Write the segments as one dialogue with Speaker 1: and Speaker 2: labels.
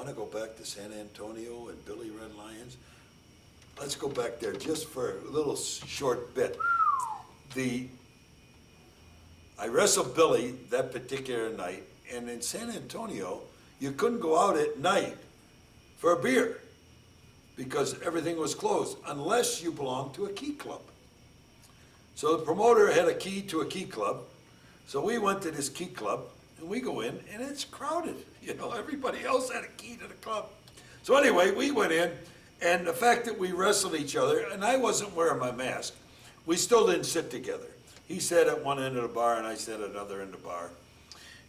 Speaker 1: want to go back to San Antonio and Billy Red Lions? Let's go back there just for a little short bit. I wrestled Billy that particular night, and in San Antonio, you couldn't go out at night for a beer because everything was closed unless you belonged to a key club. So the promoter had a key to a key club, so we went to this key club, and we go in, and it's crowded. You know, everybody else had a key to the club. So anyway, we went in, and the fact that we wrestled each other, and I wasn't wearing my mask, we still didn't sit together. He sat at one end of the bar, and I sat at another end of the bar.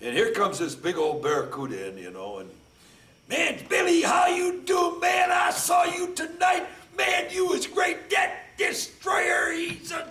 Speaker 1: And here comes this big old barracuda in, you know, and, man, Billy, how you doing, man? I saw you tonight. Man, you was great. That destroyer, he's a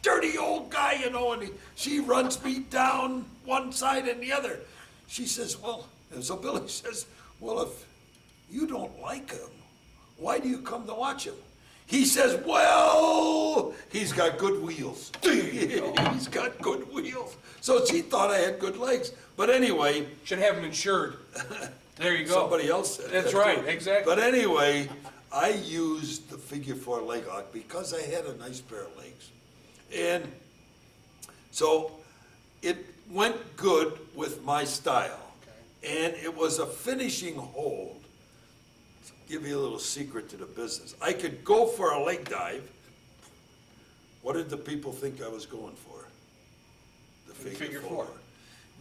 Speaker 1: dirty old guy, you know, and she runs me down one side and the other. She says, well, and so Billy says, well, if you don't like him, why do you come to watch him? He says, well, he's got good wheels. He's got good wheels. So she thought I had good legs. But anyway.
Speaker 2: Should have him insured. There you go.
Speaker 1: Somebody else said
Speaker 2: That's
Speaker 1: that
Speaker 2: right,
Speaker 1: too.
Speaker 2: exactly.
Speaker 1: But anyway, I used the figure 4 leg lock because I had a nice pair of legs. And so it went good with my style. Okay. And it was a finishing hold. Give you a little secret to the business. I could go for a leg dive. What did the people think I was going for? The figure 4.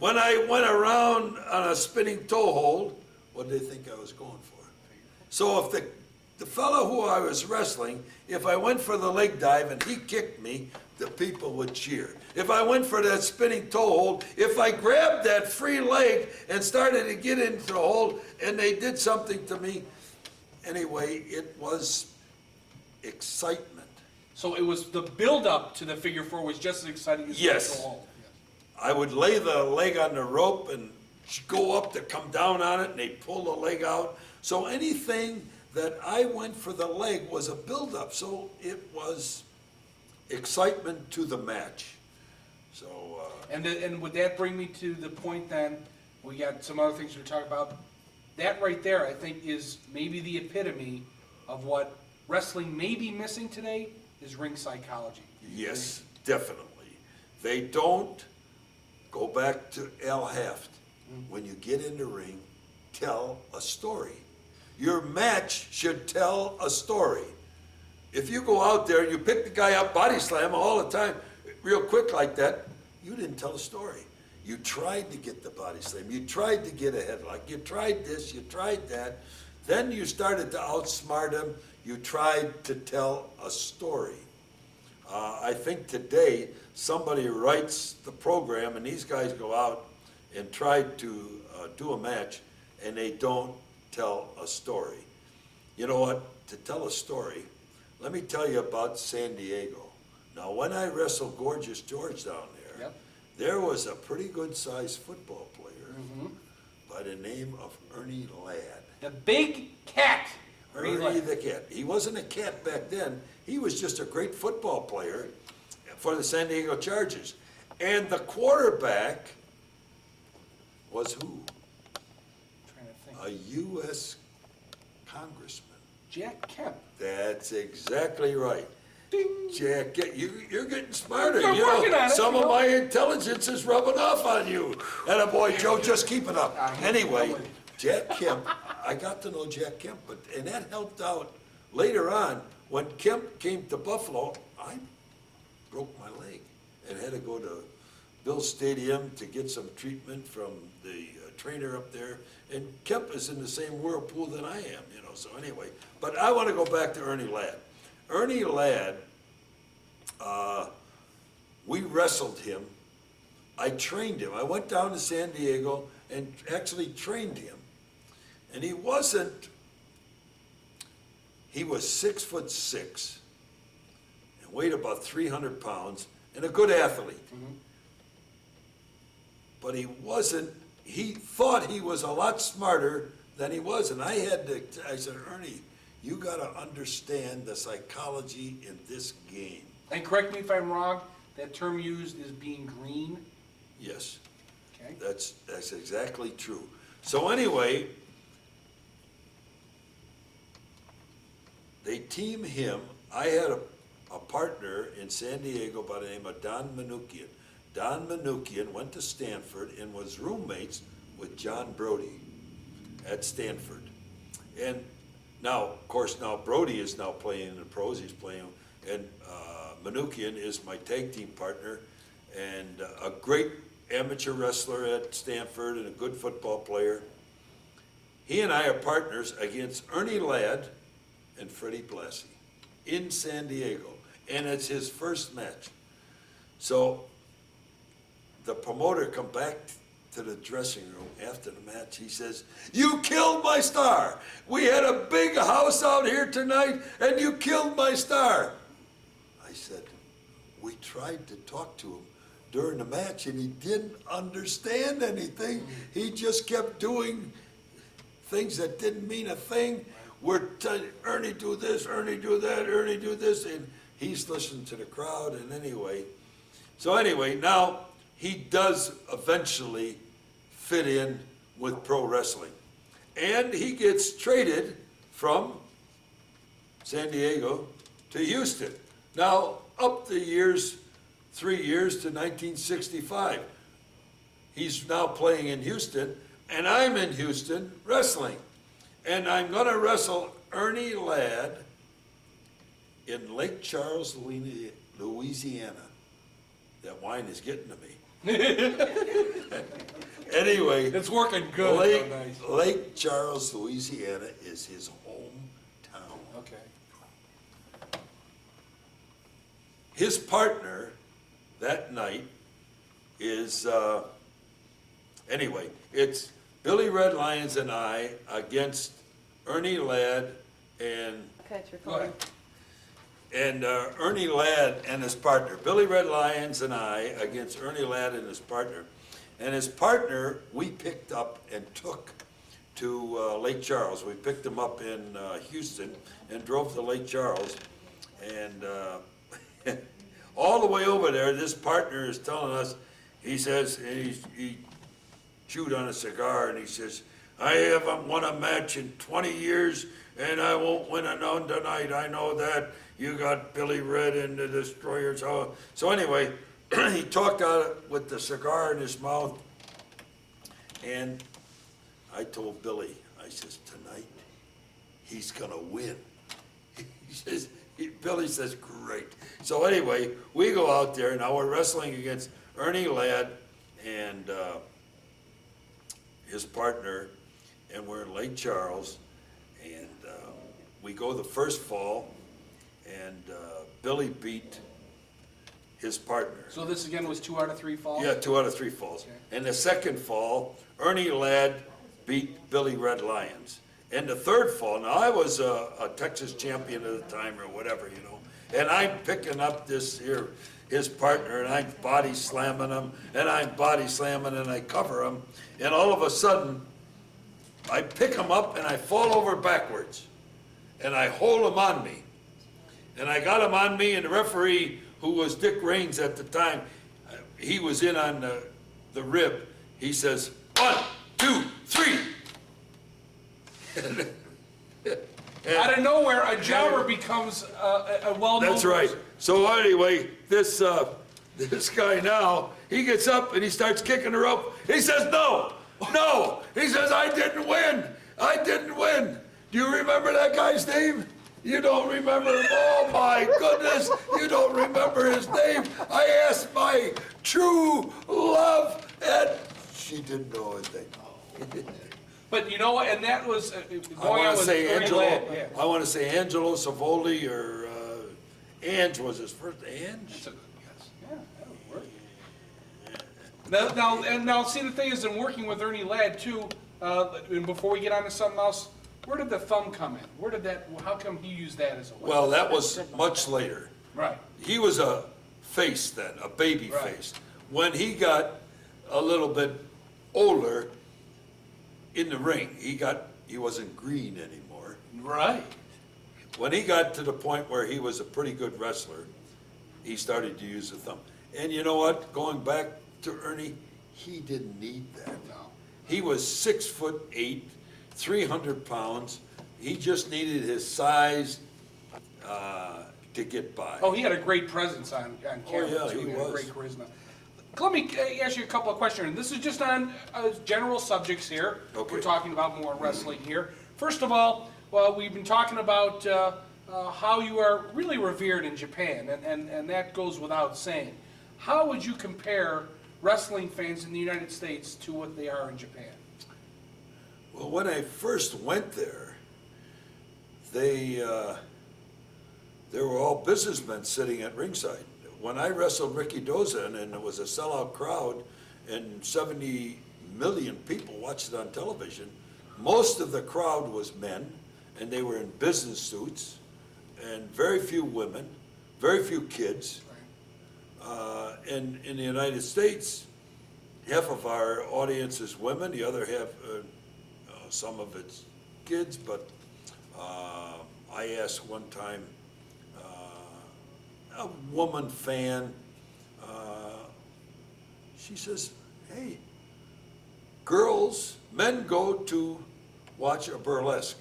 Speaker 1: When I went around on a spinning toe hold, what did they think I was going for? So if the fellow who I was wrestling, if I went for the leg dive and he kicked me, the people would cheer. If I went for that spinning toe hold, if I grabbed that free leg and started to get into the hold and they did something to me, anyway, it was excitement.
Speaker 2: So it was the build-up to the figure 4 was just as exciting as
Speaker 1: Yes.
Speaker 2: the whole.
Speaker 1: I would lay the leg on the rope and go up to come down on it, and they'd pull the leg out. So anything that I went for the leg was a build-up. So it was excitement to the match. So.
Speaker 2: And would that bring me to the point then? We got some other things we're talking about. That right there, I think, is maybe the epitome of what wrestling may be missing today is ring psychology.
Speaker 1: Yes, definitely. They don't go back to Al Haft. When you get in the ring, tell a story. Your match should tell a story. If you go out there and you pick the guy up, body slam all the time, real quick like that, you didn't tell a story. You tried to get the body slam. You tried to get a headlock. You tried this. You tried that. Then you started to outsmart him. You tried to tell a story. I think today somebody writes the program and these guys go out and try to do a match and they don't tell a story. You know what? To tell a story, let me tell you about San Diego. Now, when I wrestled Gorgeous George down there,
Speaker 2: Yep.
Speaker 1: there was a pretty good-sized football player by the name of Ernie Ladd.
Speaker 2: The big cat.
Speaker 1: Ernie the Cat. He wasn't a cat back then. He was just a great football player for the San Diego Chargers. And the quarterback was who?
Speaker 2: I'm trying to think.
Speaker 1: A U.S. congressman.
Speaker 2: Jack Kemp.
Speaker 1: That's exactly right.
Speaker 2: Ding.
Speaker 1: Jack, you're getting smarter.
Speaker 2: I'm
Speaker 1: You
Speaker 2: working
Speaker 1: know,
Speaker 2: on it,
Speaker 1: some
Speaker 2: you
Speaker 1: of
Speaker 2: know.
Speaker 1: my intelligence is rubbing off on you. And boy, Joe, just keep it up. Anyway, Jack Kemp, I got to know Jack Kemp, and that helped out later on. When Kemp came to Buffalo, I broke my leg and had to go to Bill Stadium to get some treatment from the trainer up there. And Kemp is in the same whirlpool that I am, you know, so anyway. But I want to go back to Ernie Ladd. Ernie Ladd, we wrestled him. I trained him. I went down to San Diego and actually trained him. And he was 6'6" and weighed about 300 pounds and a good athlete. But he thought he was a lot smarter than he was. And I said, Ernie, you got to understand the psychology in this game.
Speaker 2: And correct me if I'm wrong, that term used is being green.
Speaker 1: Yes,
Speaker 2: Okay.
Speaker 1: that's exactly true. So anyway, they team him. I had a partner in San Diego by the name of Don Manukian. Don Manukian went to Stanford and was roommates with John Brody at Stanford. And now, of course, now Brody is now playing in the pros. He's playing, and Manukian is my tag team partner, and a great amateur wrestler at Stanford and a good football player. He and I are partners against Ernie Ladd and Freddie Blassie in San Diego, and it's his first match. So the promoter come back to the dressing room after the match. He says, "You killed my star. We had a big house out here tonight, and you killed my star." I said, "We tried to talk to him during the match, and he didn't understand anything. He just kept doing things that didn't mean a thing. We're telling Ernie do this, Ernie do that, Ernie do this," and he's listening to the crowd. And anyway, now he does eventually fit in with pro wrestling, and he gets traded from San Diego to Houston. Now, up the years, 3 years to 1965, he's now playing in Houston, and I'm in Houston wrestling. And I'm gonna wrestle Ernie Ladd in Lake Charles, Louisiana. That wine is getting to me. Anyway.
Speaker 2: It's working good. Nice.
Speaker 1: Lake Charles, Louisiana is his hometown.
Speaker 2: Okay.
Speaker 1: His partner that night is, it's Billy Red Lions and I against Ernie Ladd and
Speaker 3: Okay, it's
Speaker 2: Go ahead.
Speaker 3: recording.
Speaker 1: Ernie Ladd and his partner. Billy Red Lions and I against Ernie Ladd and his partner. And his partner, we picked up and took to Lake Charles. We picked him up in Houston and drove to Lake Charles. And all the way over there, this partner is telling us, he says, and he chewed on a cigar, and he says, "I haven't won a match in 20 years, and I won't win none tonight. I know that. You got Billy Red and the Destroyers." So anyway, he talked out with the cigar in his mouth, and I told Billy, I says, "Tonight, he's gonna win." He says, Billy says, "Great." So anyway, we go out there. Now we're wrestling against Ernie Ladd and his partner, and we're in Lake Charles, and we go the first fall, and Billy beat his partner.
Speaker 2: So this again was 2 out of 3 falls?
Speaker 1: Yeah, 2 out of 3 falls.
Speaker 2: Okay.
Speaker 1: And the second fall, Ernie Ladd beat Billy Red Lions. And the third fall, now I was a Texas champion at the time or whatever, you know, and I'm picking up this here, his partner, and I'm body slamming him, and I'm body slamming, and I cover him, and all of a sudden, I pick him up and I fall over backwards, and I hold him on me. And I got him on me, and the referee, who was Dick Raines at the time, he was in on the rib. He says, 1, 2, 3.
Speaker 2: Out of nowhere, a jobber becomes a well-known
Speaker 1: That's right.
Speaker 2: person.
Speaker 1: So anyway, this guy now, he gets up and he starts kicking the rope. He says, "No, no." He says, "I didn't win. I didn't win." Do you remember that guy's name? You don't remember him? Oh my goodness, you don't remember his name. I asked my true love, and she didn't know his name.
Speaker 2: But you know what, and that was,
Speaker 1: I
Speaker 2: going
Speaker 1: want
Speaker 2: on
Speaker 1: to
Speaker 2: with
Speaker 1: say
Speaker 2: Ernie
Speaker 1: Angelo.
Speaker 2: Ladd, yeah.
Speaker 1: I want to say Angelo Savoli, or Ange was his first.
Speaker 2: That's
Speaker 1: Ange.
Speaker 2: a good guess. Yeah, that would work. Now, see, the thing is, in working with Ernie Ladd too, and before we get on to something else, where did the thumb come in? Where did that, how come he used that as a weapon?
Speaker 1: Well, that was much later.
Speaker 2: Right.
Speaker 1: He was a face then, a baby
Speaker 2: Right.
Speaker 1: face. When he got a little bit older in the ring, he wasn't green anymore.
Speaker 2: Right.
Speaker 1: When he got to the point where he was a pretty good wrestler, he started to use the thumb. And you know what? Going back to Ernie, he didn't need that.
Speaker 2: No.
Speaker 1: He was 6'8", 300 pounds. He just needed his size to get by.
Speaker 2: Oh, he had a great presence on camera,
Speaker 1: yeah,
Speaker 2: too.
Speaker 1: he
Speaker 2: He had
Speaker 1: was.
Speaker 2: great charisma. Let me ask you a couple of questions. This is just on general subjects here.
Speaker 1: Okay.
Speaker 2: We're talking about more wrestling here. First of all, well, we've been talking about how you are really revered in Japan, and that goes without saying. How would you compare wrestling fans in the United States to what they are in Japan?
Speaker 1: Well, when I first went there, there were all businessmen sitting at ringside. When I wrestled Ricky Dozan, and it was a sellout crowd, and 70 million people watched it on television, most of the crowd was men, and they were in business suits, and very few women, very few kids. And in the United States, half of our audience is women, the other half, some of it's kids, but I asked one time, a woman fan, she says, hey, men go to watch a burlesque.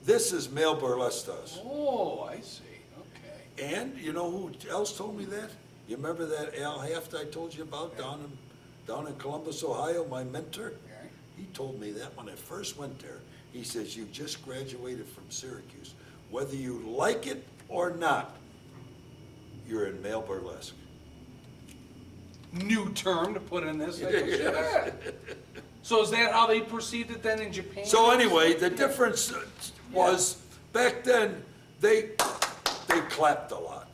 Speaker 1: This is male burlesque to us.
Speaker 2: Oh, I see. Okay.
Speaker 1: And you know who else told me that? You remember that Al Haft I told you about down in Columbus, Ohio, my mentor?
Speaker 2: Okay.
Speaker 1: He told me that when I first went there. He says, you just graduated from Syracuse. Whether you like it or not, you're in male burlesque.
Speaker 2: New term to put in this.
Speaker 1: Yes.
Speaker 2: So is that how they perceived it then in Japan?
Speaker 1: So anyway, the difference was, back then, they clapped a lot.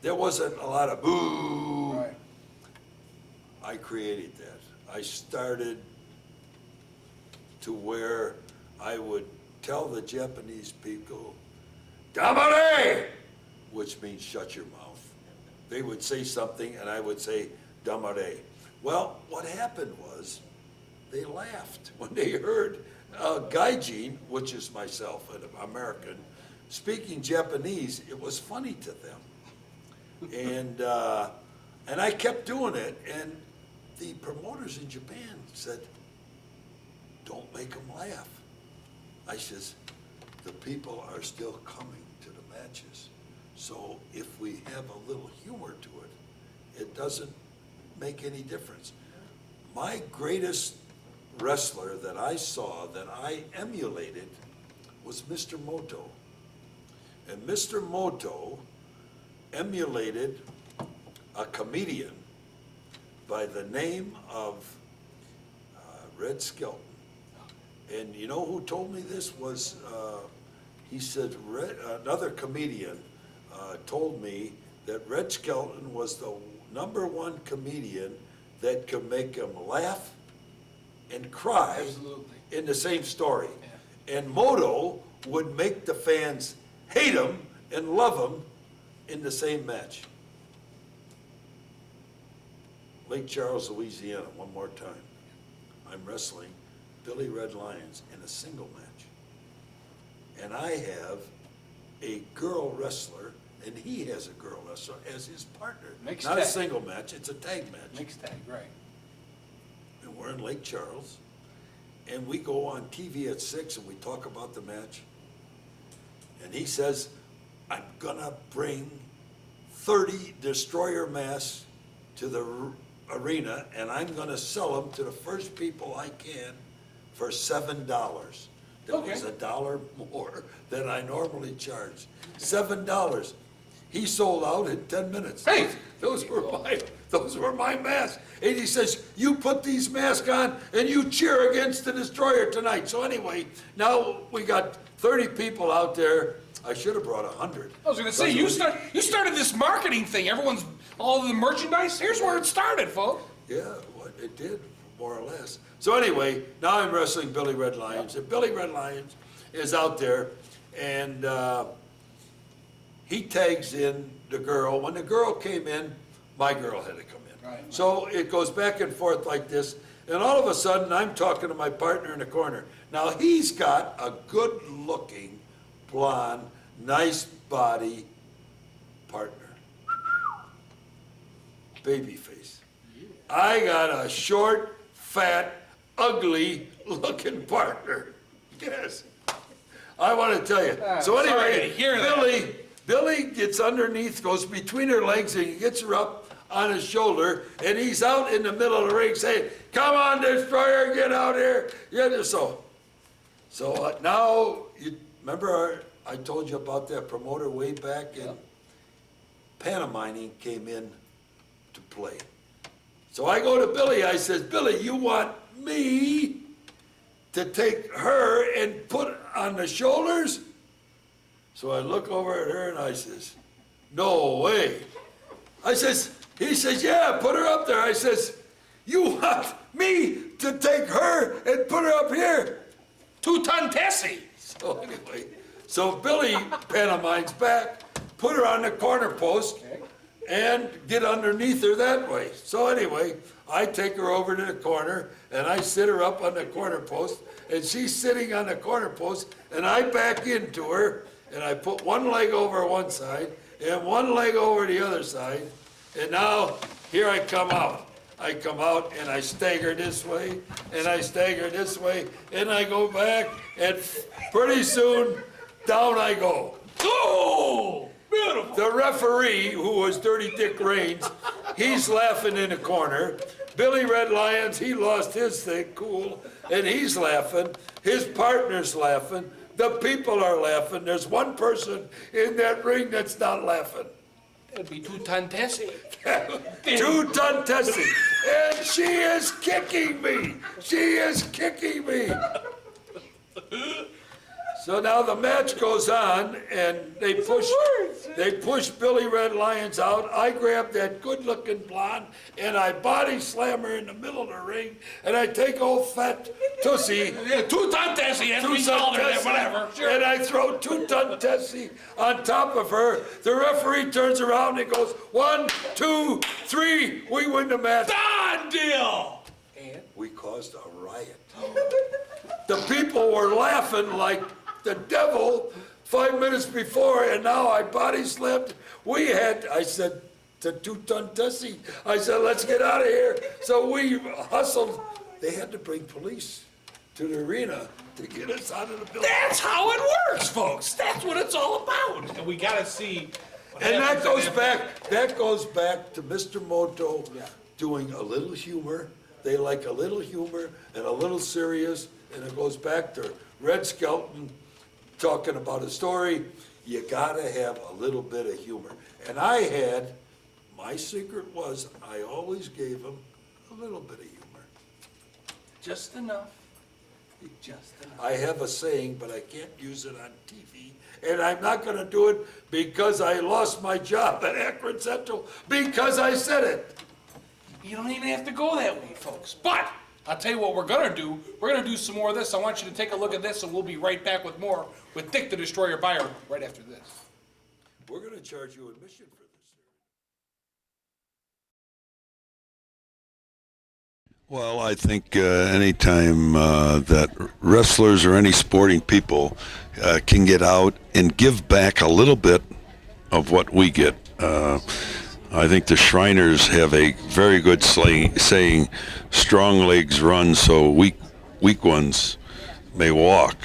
Speaker 1: There wasn't a lot of boo.
Speaker 2: Right.
Speaker 1: I created that. I started to where I would tell the Japanese people, Damare! Which means shut your mouth. They would say something and I would say, Damare. Well, what happened was, they laughed when they heard Gaijin, which is myself, an American, speaking Japanese. It was funny to them. And I kept doing it, and the promoters in Japan said, don't make them laugh. I says, the people are still coming to the matches. So if we have a little humor to it, it doesn't make any difference. My greatest wrestler that I saw, that I emulated, was Mr. Moto. And Mr. Moto emulated a comedian by the name of Red Skelton. And you know who told me this was, he said, another comedian told me that Red Skelton was the #1 comedian that could make him laugh and cry
Speaker 2: Absolutely.
Speaker 1: in the same story. Yeah. And Moto would make the fans hate him and love him in the same match. Lake Charles, Louisiana, one more time. I'm wrestling Billy Red Lions in a single match. And I have a girl wrestler, and he has a girl wrestler as his partner.
Speaker 2: Mixed
Speaker 1: Not
Speaker 2: tag.
Speaker 1: a single match, it's a tag match.
Speaker 2: Mixed tag, right.
Speaker 1: And we're in Lake Charles, and we go on TV at 6 and we talk about the match. And he says, I'm gonna bring 30 destroyer masks to the arena, and I'm gonna sell them to the first people I can for $7. That
Speaker 2: Okay.
Speaker 1: was $1 more than I normally charge. $7. He sold out in 10 minutes.
Speaker 2: Hey!
Speaker 1: Those were my masks. And he says, you put these masks on and you cheer against the destroyer tonight. So anyway, now we got 30 people out there. I should have brought 100.
Speaker 2: I was going to say, you started this marketing thing. All of the merchandise. Here's where it started, folks.
Speaker 1: Yeah, well, it did, more or less. So anyway, now I'm wrestling Billy Red Lions. And Billy Red Lions is out there, and he tags in the girl. When the girl came in, my girl had to come in.
Speaker 2: Right.
Speaker 1: So it goes back and forth like this, and all of a sudden, I'm talking to my partner in the corner. Now, he's got a good-looking, blonde, nice body partner. Babyface. I got a short, fat, ugly-looking partner. Yes. I want to tell you. So
Speaker 2: sorry
Speaker 1: anyway,
Speaker 2: to hear that.
Speaker 1: Billy gets underneath, goes between her legs, and he gets her up on his shoulder, and he's out in the middle of the ring saying, "Come on, Destroyer, get out here." Yeah, so now, you remember I told you about that promoter way back, and pantomiming came in to play. So I go to Billy, I says, "Billy, you want me to take her and put on the shoulders?" So I look over at her and I says, "No way." He says, "Yeah, put her up there." I says, "You want me to take her and put her up here?"
Speaker 2: 2-ton Tessie.
Speaker 1: So anyway, so Billy pantomimes back, put her on the corner post, and get underneath her that way. So anyway, I take her over to the corner, and I sit her up on the corner post, and she's sitting on the corner post, and I back into her, and I put one leg over one side, and one leg over the other side, and now here I come out. I come out and I stagger this way, and I stagger this way, and I go back, and pretty soon, down I go.
Speaker 2: Oh, beautiful.
Speaker 1: The referee, who was Dirty Dick Raines, he's laughing in the corner. Billy Red Lions, he lost his thing, cool, and he's laughing. His partner's laughing. The people are laughing. There's one person in that ring that's not laughing.
Speaker 2: That'd be 2-ton Tessie.
Speaker 1: 2-ton Tessie. And she is kicking me. She is kicking me. So now the match goes on, and they push Billy Red Lions out. I grab that good-looking blonde, and I body slam her in the middle of the ring, and I take old fat Tussie.
Speaker 2: Yeah, 2-ton Tessie, as we called her, whatever. Sure.
Speaker 1: And I throw 2-ton Tessie on top of her. The referee turns around and goes, 1, 2, 3, we win the match.
Speaker 2: Done deal. And
Speaker 1: we caused a riot. The people were laughing like the devil 5 minutes before, and now I body slammed. I said to 2-ton Tessie, I said, "Let's get out of here." So we hustled. They had to bring police to the arena to get us out of the building.
Speaker 2: that's how it works, folks. That's what it's all about. And we gotta see.
Speaker 1: And that goes back to Mr. Moto doing a little humor. They like a little humor and a little serious, and it goes back to Red Skelton talking about a story. You gotta have a little bit of humor. And my secret was I always gave him a little bit of humor.
Speaker 2: Just enough. Just enough.
Speaker 1: I have a saying, but I can't use it on TV. And I'm not gonna do it because I lost my job at Akron Central because I said it.
Speaker 2: You don't even have to go that way, folks. But I'll tell you what we're gonna do. We're gonna do some more of this. I want you to take a look at this, and we'll be right back with more with Dick the Destroyer Buyer right after this.
Speaker 1: We're gonna charge you admission for this.
Speaker 3: Well, I think anytime that wrestlers or any sporting people can get out and give back a little bit of what we get. I think the Shriners have a very good saying, "Strong legs run so weak ones may walk."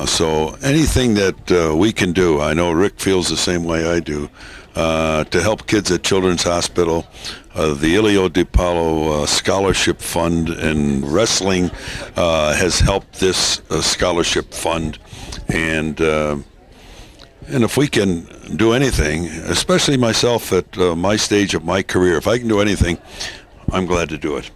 Speaker 3: So anything that we can do, I know Rick feels the same way I do, to help kids at Children's Hospital, the Ilio DiPaolo Scholarship Fund and wrestling has helped this scholarship fund, and if we can do anything, especially myself at my stage of my career, if I can do anything, I'm glad to do it.